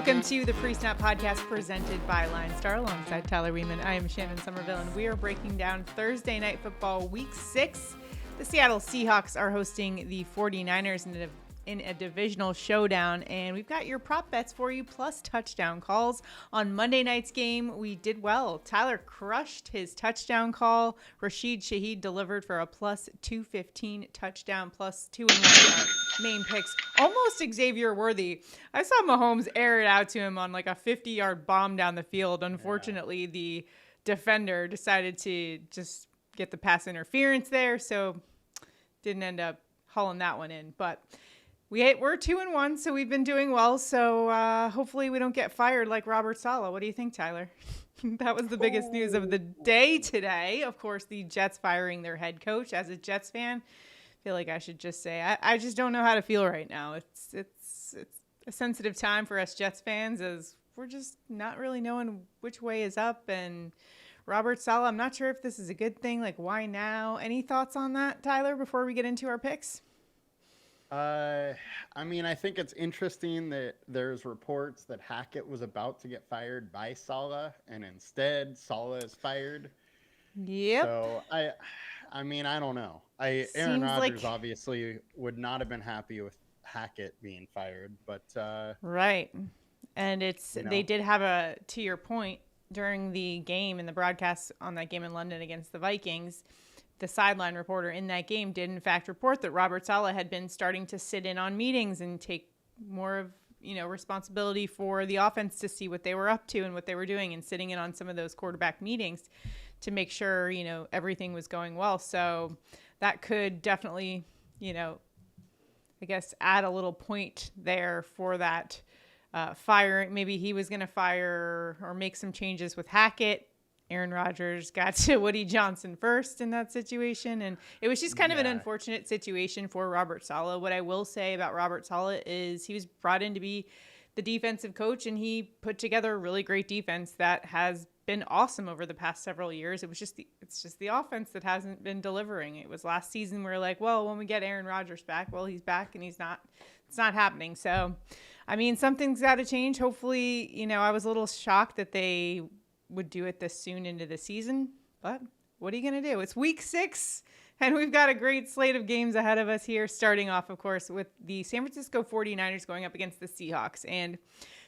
Welcome to the Pre-Snap Podcast presented by LineStar alongside Tyler Wiemann. I am Shannon Sommerville, and we are breaking down Thursday Night Football Week 6. The Seattle Seahawks are hosting the 49ers in a divisional showdown, and we've got your prop bets for you, plus touchdown calls. On Monday night's game, we did well. Tyler crushed his touchdown call. Rashid Shaheed delivered for a plus 215 touchdown, plus 2-1 main picks. Almost Xavier worthy. I saw Mahomes air it out to him on like a 50-yard bomb down the field. Unfortunately, the defender decided to just get the pass interference there, so didn't end up hauling that one in. But we're 2-1, so we've been doing well. So hopefully we don't get fired like Robert Saleh. What do you think, Tyler? That was the biggest news of the day today. Of course, the Jets firing their head coach. As a Jets fan, I feel like I should just say I just don't know how to feel right now. It's a sensitive time for us Jets fans, as we're just not really knowing which way is up. And Robert Saleh, I'm not sure if this is a good thing. Like, why now? Any thoughts on that, Tyler, before we get into our picks? I mean, I think it's interesting that there's reports that Hackett was about to get fired by Saleh, and instead Saleh is fired. Yep. So I mean, I don't know. Aaron Rodgers obviously would not have been happy with Hackett being fired, but right. And they did have to your point, during the game in the broadcast on that game in London against the Vikings, the sideline reporter in that game did in fact report that Robert Saleh had been starting to sit in on meetings and take more of, responsibility for the offense to see what they were up to and what they were doing, and sitting in on some of those quarterback meetings to make sure, everything was going well. So that could definitely, I guess, add a little point there for that firing. Maybe he was going to fire or make some changes with Hackett. Aaron Rodgers got to Woody Johnson first in that situation, and it was just kind of an unfortunate situation for Robert Saleh. What I will say about Robert Saleh is he was brought in to be the defensive coach, and he put together a really great defense that has been awesome over the past several years. It's just the offense that hasn't been delivering. It was last season we were like, well, when we get Aaron Rodgers back, well, he's back, and it's not happening. So, I mean, something's got to change. Hopefully, I was a little shocked that they would do it this soon into the season, but what are you going to do? It's week 6, and we've got a great slate of games ahead of us here, starting off, of course, with the San Francisco 49ers going up against the Seahawks. And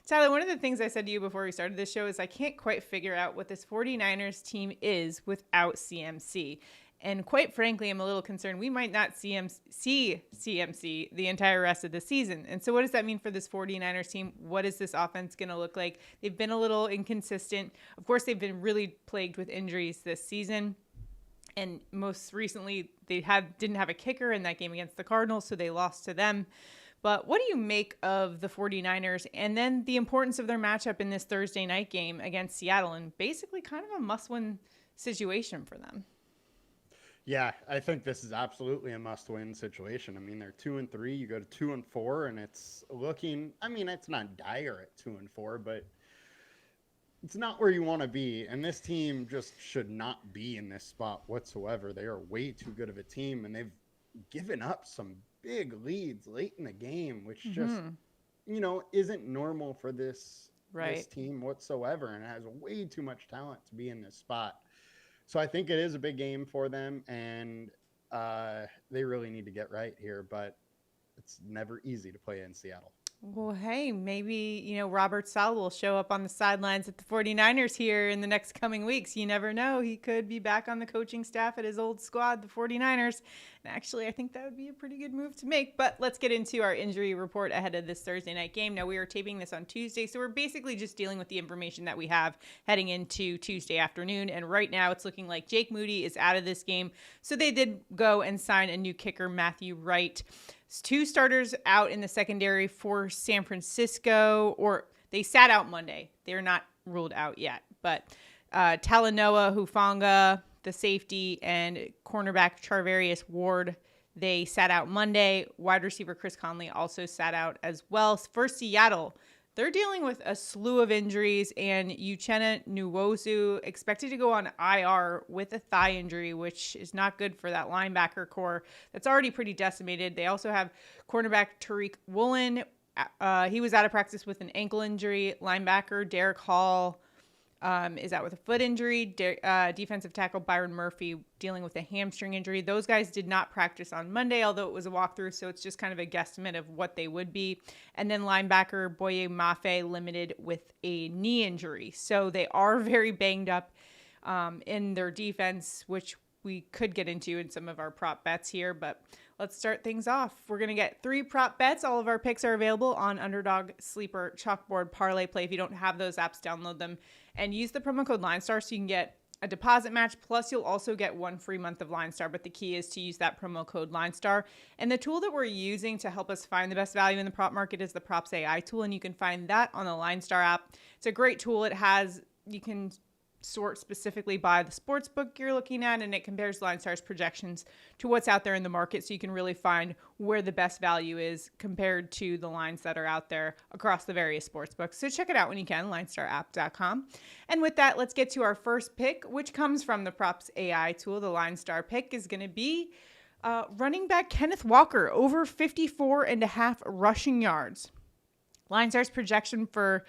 Tyler, one of the things I said to you before we started this show is I can't quite figure out what this 49ers team is without CMC. And quite frankly, I'm a little concerned we might not see CMC the entire rest of the season. And so what does that mean for this 49ers team? What is this offense going to look like? They've been a little inconsistent. Of course, they've been really plagued with injuries this season. And most recently, they didn't have a kicker in that game against the Cardinals, so they lost to them. But what do you make of the 49ers and then the importance of their matchup in this Thursday night game against Seattle, and basically kind of a must-win situation for them? Yeah, I think this is absolutely a must-win situation. I mean, they're 2-3. You go to 2-4, and it's looking. I mean, it's not dire at 2-4, but it's not where you want to be. And this team just should not be in this spot whatsoever. They are way too good of a team, and they've given up some big leads late in the game, which just isn't normal for this team whatsoever, and has way too much talent to be in this spot. So I think it is a big game for them, and they really need to get right here, but it's never easy to play in Seattle. Well, hey, maybe, Robert Saleh will show up on the sidelines at the 49ers here in the next coming weeks. You never know. He could be back on the coaching staff at his old squad, the 49ers. And actually, I think that would be a pretty good move to make. But let's get into our injury report ahead of this Thursday night game. Now, we are taping this on Tuesday, so we're basically just dealing with the information that we have heading into Tuesday afternoon. And right now, it's looking like Jake Moody is out of this game. So they did go and sign a new kicker, Matthew Wright. 2 starters out in the secondary for San Francisco, or they sat out Monday. They're not ruled out yet. But Talanoa Hufanga, the safety, and cornerback Charvarius Ward, they sat out Monday. Wide receiver Chris Conley also sat out as well. For Seattle, they're dealing with a slew of injuries, and Uchenna Nwosu expected to go on IR with a thigh injury, which is not good for that linebacker core that's already pretty decimated. They also have cornerback Tariq Woolen he was out of practice with an ankle injury. Linebacker Derek Hall is out with a foot injury. Defensive tackle Byron Murphy dealing with a hamstring injury. Those guys did not practice on Monday, although it was a walkthrough, so it's just kind of a guesstimate of what they would be. And then linebacker Boye Mafe limited with a knee injury. So they are very banged up in their defense, which we could get into in some of our prop bets here, but let's start things off. We're going to get 3 prop bets. All of our picks are available on Underdog, Sleeper, Chalkboard, ParlayPlay. If you don't have those apps, download them and use the promo code LineStar so you can get a deposit match. Plus, you'll also get 1 free month of LineStar, but the key is to use that promo code LineStar. And the tool that we're using to help us find the best value in the prop market is the PropsAI tool, and you can find that on the LineStar app. It's a great tool. You can sort specifically by the sportsbook you're looking at, and it compares LineStar's projections to what's out there in the market, so you can really find where the best value is compared to the lines that are out there across the various sportsbooks. So check it out when you can, LineStarApp.com. And with that, let's get to our first pick, which comes from the PropsAI tool. The LineStar pick is going to be running back Kenneth Walker, over 54.5 rushing yards. LineStar's projection for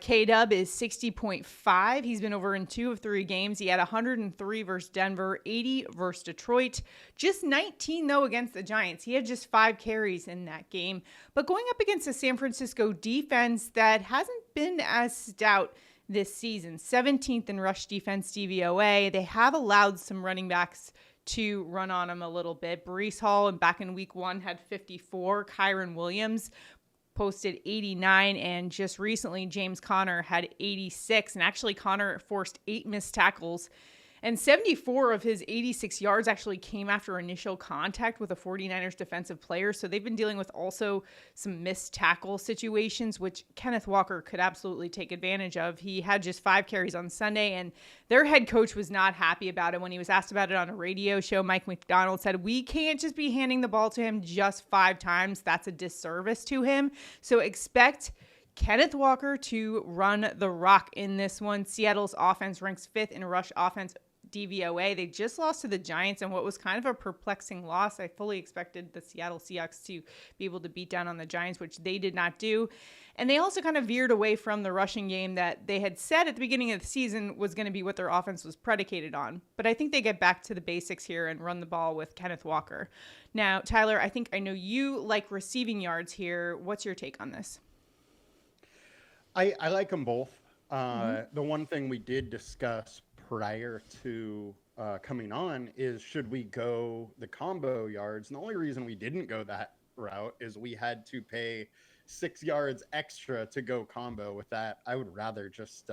K-Dub is 60.5. He's been over in 2 of 3 games. He had 103 versus Denver, 80 versus Detroit, just 19 though against the Giants. He had just 5 carries in that game. But going up against a San Francisco defense that hasn't been as stout this season, 17th in rush defense DVOA. They have allowed some running backs to run on him a little bit. Breece Hall, back in week 1, had 54. Kyron Williams posted 89, and just recently James Conner had 86, and actually Conner forced 8 missed tackles, and 74 of his 86 yards actually came after initial contact with a 49ers defensive player. So they've been dealing with also some missed tackle situations, which Kenneth Walker could absolutely take advantage of. He had just 5 carries on Sunday, and their head coach was not happy about it. When he was asked about it on a radio show, Mike McDonald said, "We can't just be handing the ball to him just 5 times. That's a disservice to him. So expect Kenneth Walker to run the rock in this one." Seattle's offense ranks 5th in rush offense DVOA. They just lost to the Giants in what was kind of a perplexing loss. I fully expected the Seattle Seahawks to be able to beat down on the Giants, which they did not do. And they also kind of veered away from the rushing game that they had said at the beginning of the season was going to be what their offense was predicated on. But I think they get back to the basics here and run the ball with Kenneth Walker. Now, Tyler, I know you like receiving yards here. What's your take on this? I like them both. The one thing we did discuss prior to coming on is, should we go the combo yards? And the only reason we didn't go that route is we had to pay 6 yards extra to go combo with that. I would rather just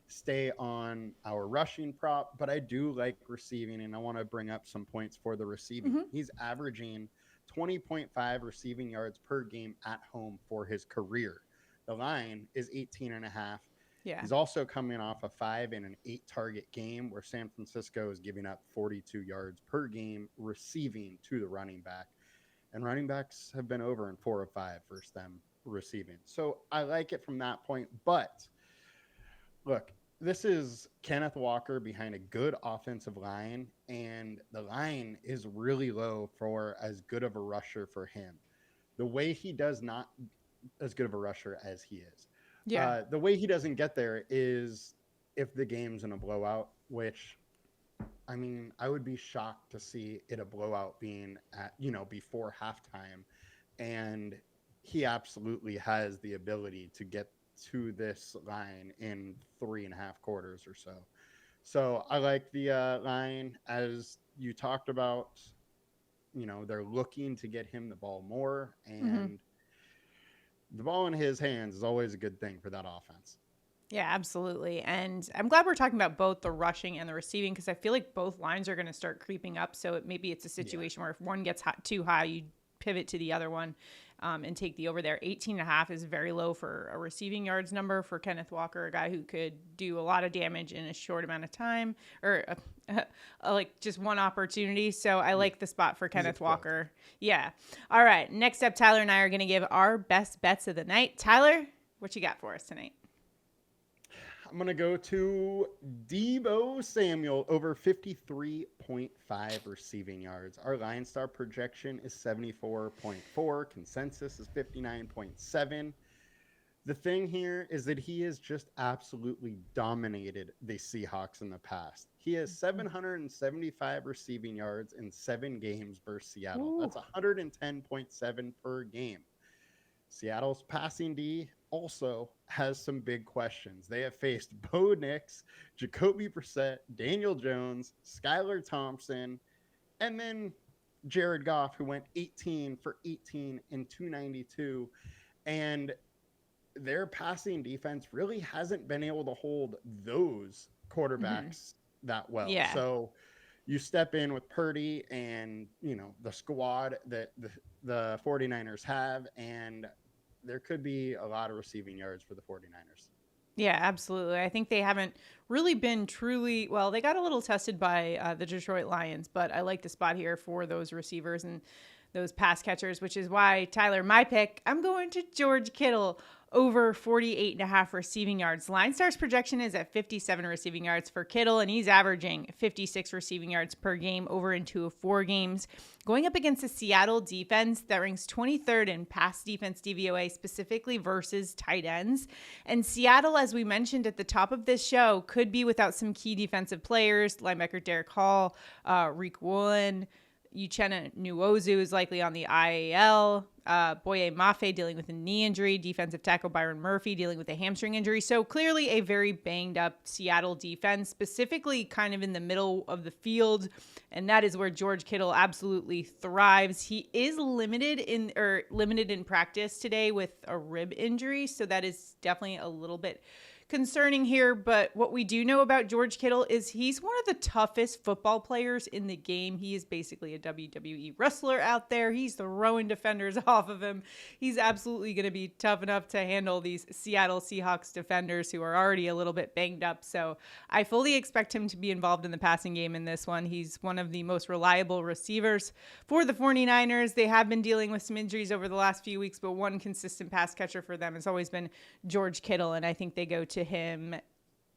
stay on our rushing prop, but I do like receiving, and I want to bring up some points for the receiving. He's averaging 20.5 receiving yards per game at home for his career. The line is 18.5. Yeah. He's also coming off a 5 and an 8 target game where San Francisco is giving up 42 yards per game receiving to the running back. And running backs have been over in 4 of 5 versus them receiving. So I like it from that point. But look, this is Kenneth Walker behind a good offensive line, and the line is really low for as good of a rusher for him. The way he does not as good of a rusher as he is. Yeah. The way he doesn't get there is if the game's in a blowout, which, I mean, I would be shocked to see it a blowout being at, before halftime. And he absolutely has the ability to get to this line in 3.5 quarters or so. So I like the line, as you talked about. They're looking to get him the ball more, and the ball in his hands is always a good thing for that offense. Yeah, absolutely. And I'm glad we're talking about both the rushing and the receiving, because I feel like both lines are going to start creeping up. So maybe it's a situation where if one gets too high, you pivot to the other one and take the over there. 18.5 is very low for a receiving yards number for Kenneth Walker, a guy who could do a lot of damage in a short amount of time, or like just one opportunity. So I like the spot for Kenneth Walker. Yeah. All right. Next up, Tyler and I are going to give our best bets of the night. Tyler, what you got for us tonight? I'm going to go to Deebo Samuel over 53.5 receiving yards. Our LineStar projection is 74.4. Consensus is 59.7. The thing here is that he has just absolutely dominated the Seahawks in the past. He has 775 receiving yards in 7 games versus Seattle. That's 110.7 per game. Seattle's passing D also has some big questions. They have faced Bo Nix, Jacoby Brissett, Daniel Jones, Skylar Thompson, and then Jared Goff, who went 18 for 18 and 292. And their passing defense really hasn't been able to hold those quarterbacks that well. Yeah. So you step in with Purdy and, the squad that the 49ers have, and there could be a lot of receiving yards for the 49ers. Yeah, absolutely. I think they haven't really been truly, well, they got a little tested by the Detroit Lions, but I like the spot here for those receivers and those pass catchers, which is why, Tyler, my pick, I'm going to George Kittle over 48.5 receiving yards. LineStar's projection is at 57 receiving yards for Kittle, and he's averaging 56 receiving yards per game over in 2 of 4 games. Going up against a Seattle defense that ranks 23rd in pass defense DVOA, specifically versus tight ends. And Seattle, as we mentioned at the top of this show, could be without some key defensive players, linebacker Derek Hall, Rick Woolen, Uchenna Nwosu is likely on the IAL. Boye Mafe dealing with a knee injury. Defensive tackle Byron Murphy dealing with a hamstring injury. So clearly a very banged up Seattle defense, specifically kind of in the middle of the field. And that is where George Kittle absolutely thrives. He is limited in practice today with a rib injury. So that is definitely a little bit concerning here, but what we do know about George Kittle is he's one of the toughest football players in the game. He is basically a WWE wrestler out there. He's throwing defenders off of him. He's absolutely going to be tough enough to handle these Seattle Seahawks defenders who are already a little bit banged up. So I fully expect him to be involved in the passing game in this one. He's one of the most reliable receivers for the 49ers. They have been dealing with some injuries over the last few weeks, but one consistent pass catcher for them has always been George Kittle, and I think they go to him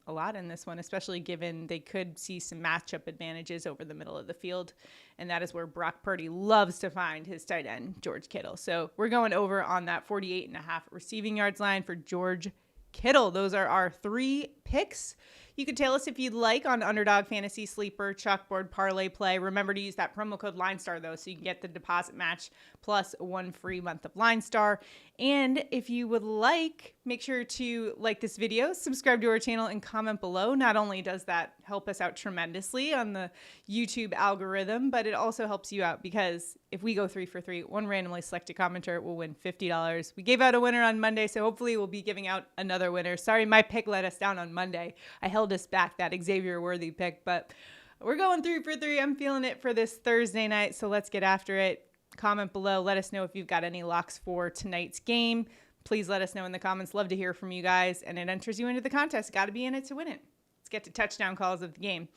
a lot in this one, especially given they could see some matchup advantages over the middle of the field. And that is where Brock Purdy loves to find his tight end, George Kittle. So we're going over on that 48.5 receiving yards line for George Kittle. Those are our 3 picks. You can tell us if you'd like on Underdog Fantasy, Sleeper, Chalkboard, ParlayPlay. Remember to use that promo code LineStar, though, so you can get the deposit match plus 1 free month of LineStar. And if you would like, make sure to like this video, subscribe to our channel, and comment below. Not only does that help us out tremendously on the YouTube algorithm, but it also helps you out because if we go 3 for 3, one randomly selected commenter will win $50. We gave out a winner on Monday, so hopefully we'll be giving out another winner. Sorry, my pick let us down on Monday. I held us back, that Xavier Worthy pick, but we're going 3 for 3. I'm feeling it for this Thursday night, so let's get after it. Comment below. Let us know if you've got any locks for tonight's game. Please let us know in the comments. Love to hear from you guys, and it enters you into the contest. Got to be in it to win it. Let's get to touchdown calls of the game.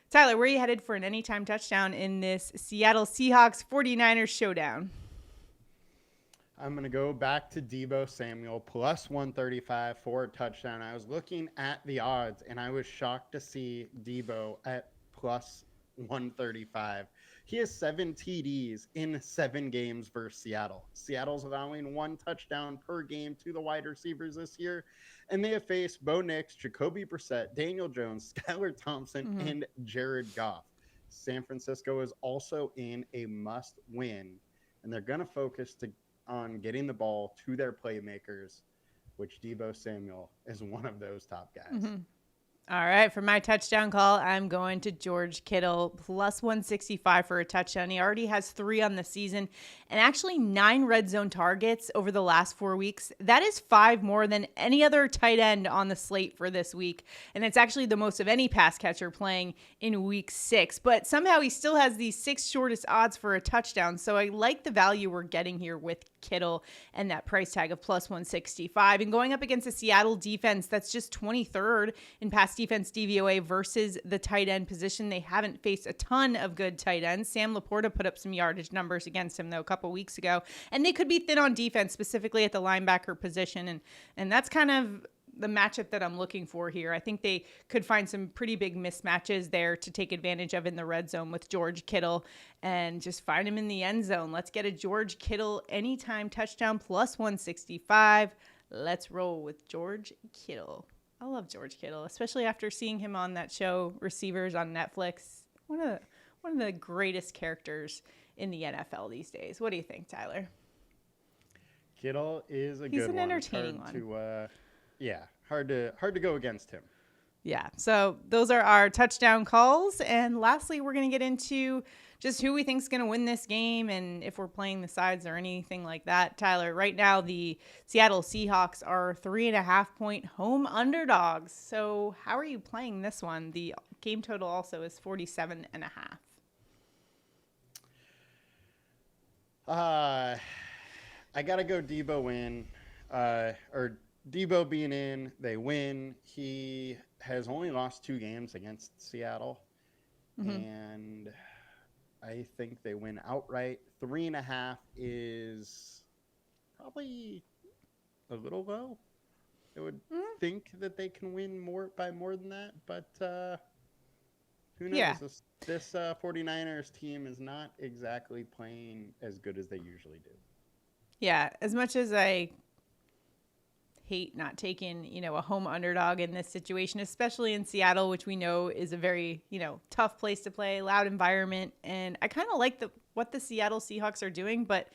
Tyler, where are you headed for an anytime touchdown in this Seattle Seahawks 49ers showdown? I'm going to go back to Deebo Samuel plus 135 for a touchdown. I was looking at the odds, and I was shocked to see Deebo at plus 135. He has 7 TDs in 7 games versus Seattle. Seattle's allowing 1 touchdown per game to the wide receivers this year, and they have faced Bo Nix, Jacoby Brissett, Daniel Jones, Skylar Thompson, and Jared Goff. San Francisco is also in a must-win, and they're going to focus on getting the ball to their playmakers, which Deebo Samuel is one of those top guys. All right, for my touchdown call, I'm going to George Kittle, plus 165 for a touchdown. He already has 3 on the season and actually 9 red zone targets over the last 4 weeks. That is 5 more than any other tight end on the slate for this week. And it's actually the most of any pass catcher playing in week 6. But somehow he still has these 6 shortest odds for a touchdown. So I like the value we're getting here with Kittle and that price tag of plus 165. And going up against a Seattle defense that's just 23rd in pass defense DVOA versus the tight end position. They haven't faced a ton of good tight ends. Sam Laporta put up some yardage numbers against him, though, a couple weeks ago. And they could be thin on defense, specifically at the linebacker position. And that's kind of the matchup that I'm looking for here. I think they could find some pretty big mismatches there to take advantage of in the red zone with George Kittle and just find him in the end zone. Let's get a George Kittle anytime touchdown plus 165. Let's roll with George Kittle. I love George Kittle, especially after seeing him on that show, Receivers on Netflix. One of the greatest characters in the NFL these days. What do you think, Tyler? Kittle is a He's good an one. entertaining Hard to go against him. Yeah, so those are our touchdown calls. And lastly, we're going to get into just who we think is going to win this game and if we're playing the sides or anything like that. Tyler, right now the Seattle Seahawks are 3.5-point home underdogs. So how are you playing this one? The game total also is 47.5. I got to go Deebo win. Or Deebo being in, they win. He has only lost 2 games against Seattle. And I think they win outright. 3.5 is probably a little low. I would think that they can win by more than that, but who knows? Yeah. This 49ers team is not exactly playing as good as they usually do. Yeah, as much as I hate not taking, a home underdog in this situation, especially in Seattle, which we know is a very, tough place to play, loud environment. And I kind of like what the Seattle Seahawks are doing. But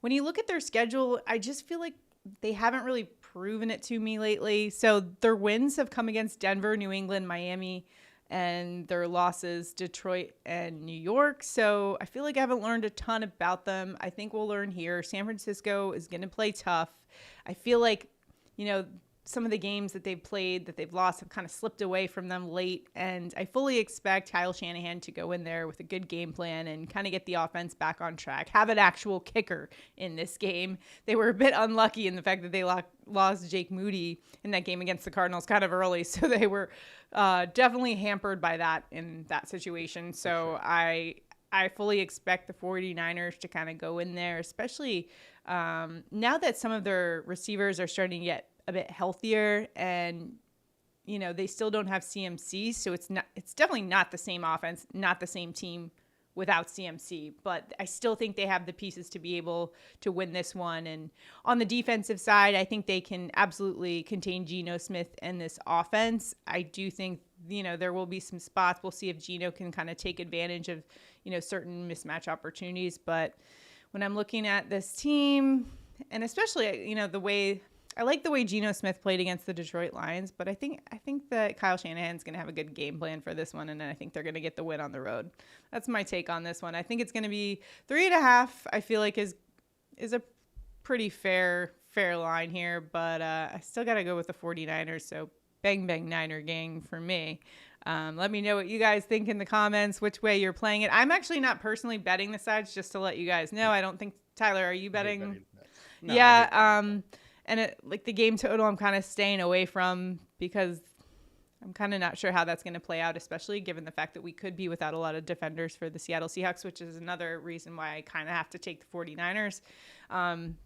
when you look at their schedule, I just feel like they haven't really proven it to me lately. So their wins have come against Denver, New England, Miami, and their losses, Detroit and New York. So I feel like I haven't learned a ton about them. I think we'll learn here. San Francisco is going to play tough. I feel like, some of the games that they've played that they've lost have kind of slipped away from them late. And I fully expect Kyle Shanahan to go in there with a good game plan and kind of get the offense back on track, have an actual kicker in this game. They were a bit unlucky in the fact that they lost Jake Moody in that game against the Cardinals kind of early. So they were definitely hampered by that in that situation. So I fully expect the 49ers to kind of go in there, especially now that some of their receivers are starting to get a bit healthier and, they still don't have CMC. So it's definitely not the same offense, not the same team without CMC, but I still think they have the pieces to be able to win this one. And on the defensive side, I think they can absolutely contain Geno Smith and this offense. I do think, there will be some spots. We'll see if Geno can kind of take advantage of, certain mismatch opportunities. But when I'm looking at this team, and especially, I like the way Geno Smith played against the Detroit Lions, but I think that Kyle Shanahan's going to have a good game plan for this one, and then I think they're going to get the win on the road. That's my take on this one. I think it's going to be 3.5. I feel like is a pretty fair line here, but I still got to go with the 49ers. So bang bang Niner gang for me. Let me know what you guys think in the comments, which way you're playing it. I'm actually not personally betting the sides, just to let you guys know. I don't think, Tyler, are you betting? No, yeah. And the game total, I'm kind of staying away from because I'm kind of not sure how that's going to play out, especially given the fact that we could be without a lot of defenders for the Seattle Seahawks, which is another reason why I kind of have to take the 49ers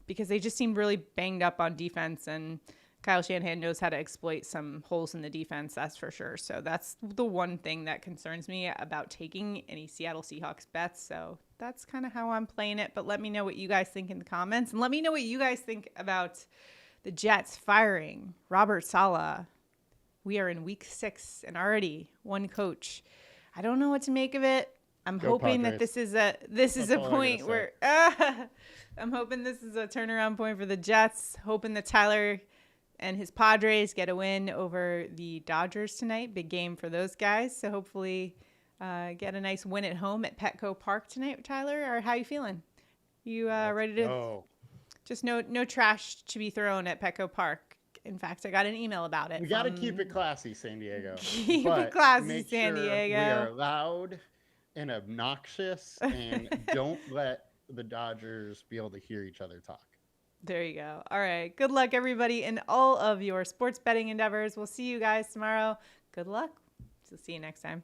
because they just seem really banged up on defense, and Kyle Shanahan knows how to exploit some holes in the defense, that's for sure. So that's the one thing that concerns me about taking any Seattle Seahawks bets. So that's kind of how I'm playing it. But let me know what you guys think in the comments. And let me know what you guys think about the Jets firing Robert Saleh. We are in week 6 and already one coach. I don't know what to make of it. I'm hoping that this is a point where I'm hoping this is a turnaround point for the Jets. Hoping that Tyler and his Padres get a win over the Dodgers tonight. Big game for those guys. So hopefully get a nice win at home at Petco Park tonight, Tyler. Or how you feeling? You ready to? No. Just no trash to be thrown at Petco Park. In fact, I got an email about it. We got to keep it classy, San Diego. Keep it classy, San Diego. We are loud and obnoxious, and don't let the Dodgers be able to hear each other talk. There you go. All right. Good luck, everybody, in all of your sports betting endeavors. We'll see you guys tomorrow. Good luck. So see you next time.